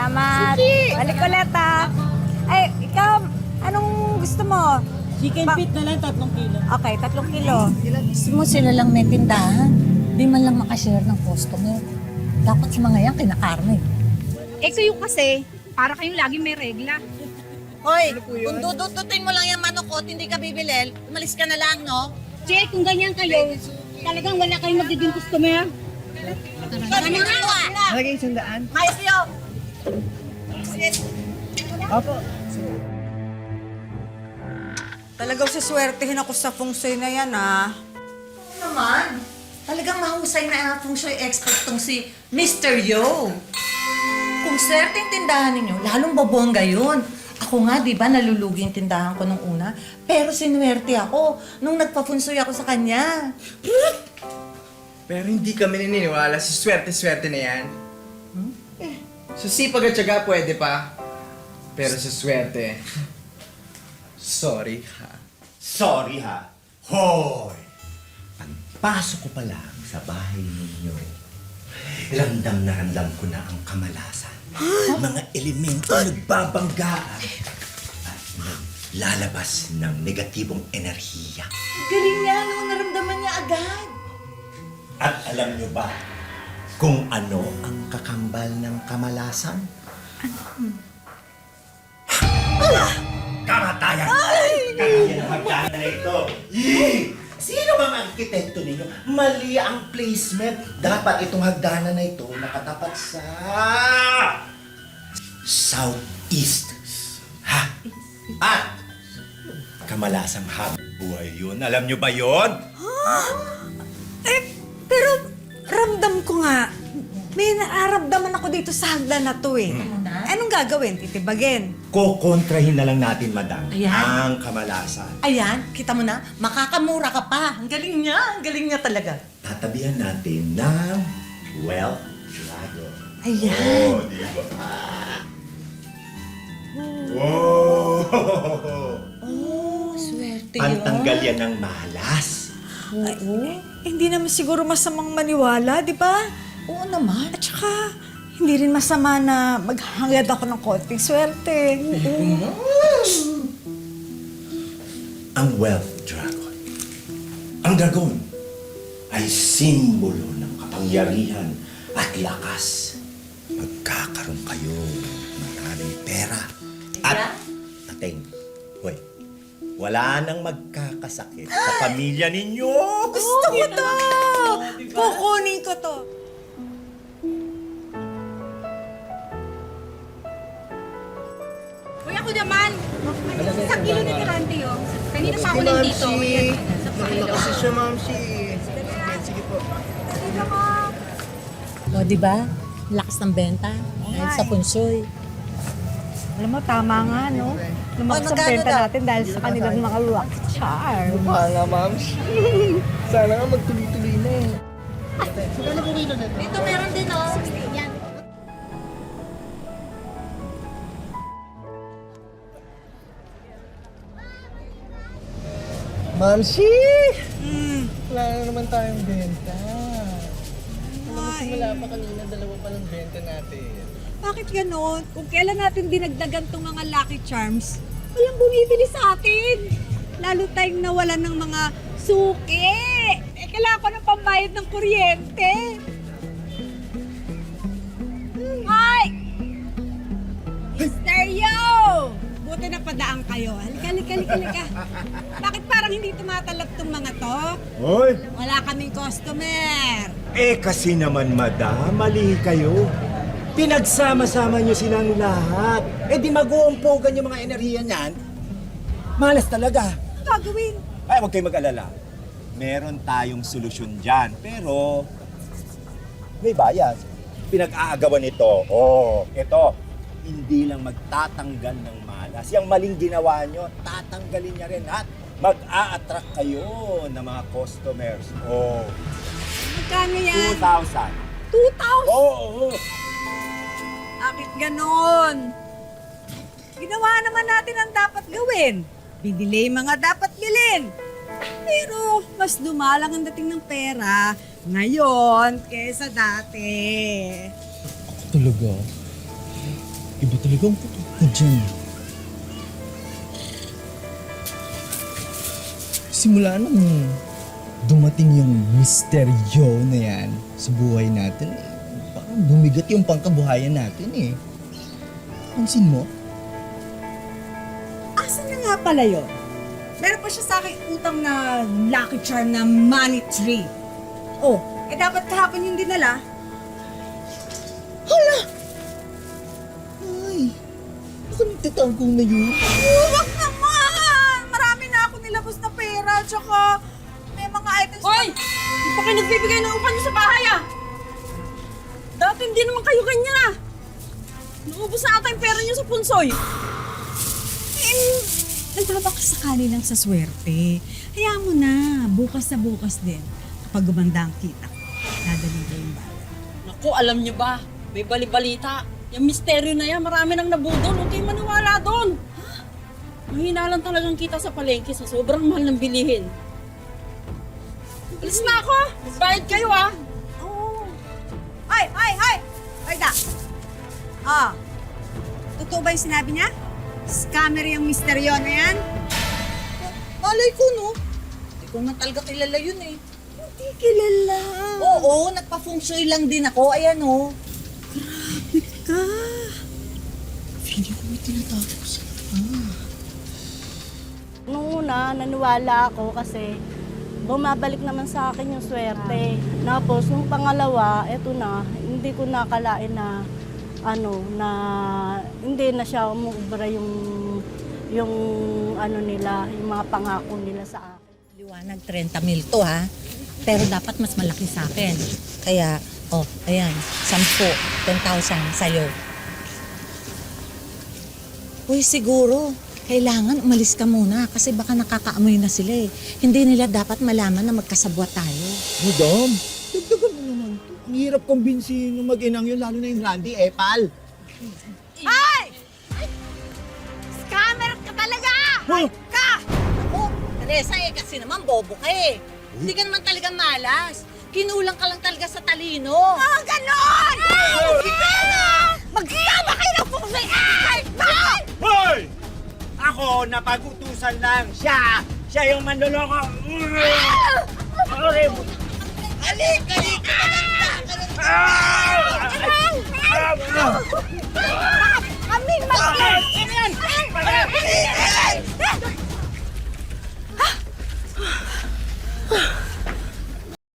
Salamat. Balik ulit ha. Ay, ikaw, anong gusto mo? Chicken feet na lang, 3 kilo. Okay, 3 kilo. Gusto mo sila lang may tindahan. Di man lang makashare ng customer. Dapat sa mga yan, kinakarne. Eh kayo kasi, para kayong lagi may regla. Hoy, kung dudututin mo lang yung manok ko at hindi ka bibili, umalis ka na lang, no? Che, kung ganyan kayo, talagang wala kayong magiging customer. Sabi mo nga! Halagay 100. Mayos niyo! Opo. Talagang siswertehin ako sa feng shui na yan ha. Naman, talagang mahusay na feng shui expert tong si Mr. Yo. Kung swerte yung tindahan ninyo, lalong babongga yun. Ako nga, di ba, nalulugi yung tindahan ko nung una. Pero sinuwerte ako nung nagpa-funsoy ako sa kanya. Pero hindi kami naniniwala sa swerte-swerte na yan. Sa sipag at tiyaga pwede pa. Pero sa swerte, sorry ha. Sorry ha. Hoy! Pagpasok ko pa lang sa bahay ninyo, ramdam na ramdam ko na ang kamalasan. Mga elemento nagbabanggaan at naglalabas ng negatibong enerhiya. Galing niya, no? Naramdaman niya agad. At alam nyo ba kung ano ang kakambal ng kamalasan? Kamatayan! Kaya ang hagdanan na ito. Yee! Sino bang arkitekto ninyo? Mali ang placement. Dapat itong hagdanan na ito nakatapat sa southeast. Ha? At kamalasang habang buhay yun. Alam nyo ba yun? Pero ramdam ko nga, may nararamdaman ako dito sa hagdan na to eh. Anong gagawin? Titibagin. Kukontrahin na lang natin, madam, Ayan. ang kamalasan. Ayan, kita mo na, makakamura ka pa. Ang galing niya talaga. Tatabihan natin ng wealth dragon. Ayan. Oh, di ba? Wow! Oh, swerte yun. Pantanggal yan ng malas. Hindi naman siguro masamang maniwala, di ba? Oo naman. At saka, hindi rin masama na maghangad ako ng konting swerte. Ang wealth dragon. Ang dragon ay simbolo ng kapangyarihan at lakas. Magkakaroon kayo ng maraming pera. At, Tateng, hoy, wala nang magkakasakit sa pamilya ninyo. Gusto ko to! Kukunin ko to. Uy, ako naman, sa kilo ni Tirante yun. Kanina pa ako nandito. Sa kilo. Kasi siya, Mamsi. Sige po. O, di ba? Lakas ng benta. Dahil sa punsoy. Alam mo, tama nga, no? Lumakas ang magkano benta daw? natin dahil sa kanilang mga lucky charm. Wala, Mamsi. Sana nga magtuloy-tuloy na eh. Dito meron din, oh. Yan. Mamsi! Wala na naman tayong benta. Wala pa kanina, 2 pa lang benta natin. Bakit ganon? Kung kailan natin dinagdagan tong mga lucky charms, walang bumibili sa atin. Lalo tayong nawalan ng mga suki. Eh, kailangan ko ng pambayad ng kuryente. Hi! Mr. Yo! Buti na padaan kayo. Halika. Bakit parang hindi tumatalab tong mga to? Hoy! Wala kaming customer. Eh kasi naman, madam, mali kayo. Pinagsama-sama niyo silang lahat. Eh di mag-uumpogan yung mga enerhiya niyan. Malas talaga. Gagawin. Ay, huwag kayong mag-alala. Meron tayong solusyon dyan. Pero, may bayad. Pinag-aagawan ito. Oh, ito. Hindi lang magtatanggal ng malas. Yung maling ginawa nyo, tatanggalin niya rin at mag-a-attract kayo ng mga customers. Oh, Magkano yan? 2,000. 2,000? Oo. Bakit ganon? Ginawa naman natin ang dapat gawin. Binili yung mga dapat bilhin. Pero mas dumalang ang dating ng pera ngayon kaysa dati. Talaga? Iba talaga ang puto ko dyan. Simula nung dumating yung misteryo na yan sa buhay natin, parang bumigat yung pangkabuhayan natin eh. Pansin mo? Asan na nga pala yun? Meron pa siya sa akin utang na lucky charm na money tree. Oh, eh dapat kahapon yung dinala. Hala! Ay, baka nagtatago na yun. Oh, wag naman! Marami na ako nilabas na pera, tsaka may mga items Hoy! Di pa kayo nagbibigay ng upan niyo sa bahay ah! Dati hindi naman kayo ganyan ah! Naubos na ata yung pera niyo sa punsoy! Nagbabakasakali lang sa swerte. Hayaan mo na, bukas na bukas din. Kapag gumanda ang kita, dadali ko yung bagay. Naku, alam niyo ba? May balibalita. Yung misteryo na yan, marami nang nabudol. Huwag kayong maniwala doon. Mahina lang talagang kita sa palengke sa sobrang mahal ng bilihin. Alis na ako ah! Magbayad kayo ah! Oo. Ay! Ay da! Ah, totoo ba yung sinabi niya? Scammer yung misteryo na yan? Malay ko, no? Hindi ko na talaga kilala yun eh. Hindi kilala. Oo, nagpa-feng shui lang din ako. Ayan, oh. Ka. Feeling ko may tinatapos. Nung una, naniwala ako kasi bumabalik naman sa akin yung swerte. Tapos, nung pangalawa, eto na, hindi ko nakalain na na hindi na siya umubra yung ano nila, yung mga pangako nila sa akin. Liwanag 30,000 to ha. Pero dapat mas malaki sa akin. Kaya, ayan, 10,000 sa'yo. Uy, siguro, kailangan umalis ka muna kasi baka nakakaamoy na sila eh. Hindi nila dapat malaman na magkasabwat tayo. Madam, dagdagan mo naman to. Ang hirap kumbinsihin ng mag-inang yun, lalo na yung Randy, pal. Ay! Scammer ka talaga! Huh? Ka! Ako, Teresa, kasi naman bobo ka eh. Hindi ka naman talaga malas. Kinulang ka lang talaga sa talino. Ah, ganon! Magsama kayo ng puso! Ay! Ay! Hoy! Ako, napag-utusan lang. Siya yung manloloko. Kaming mag-plan! Amin!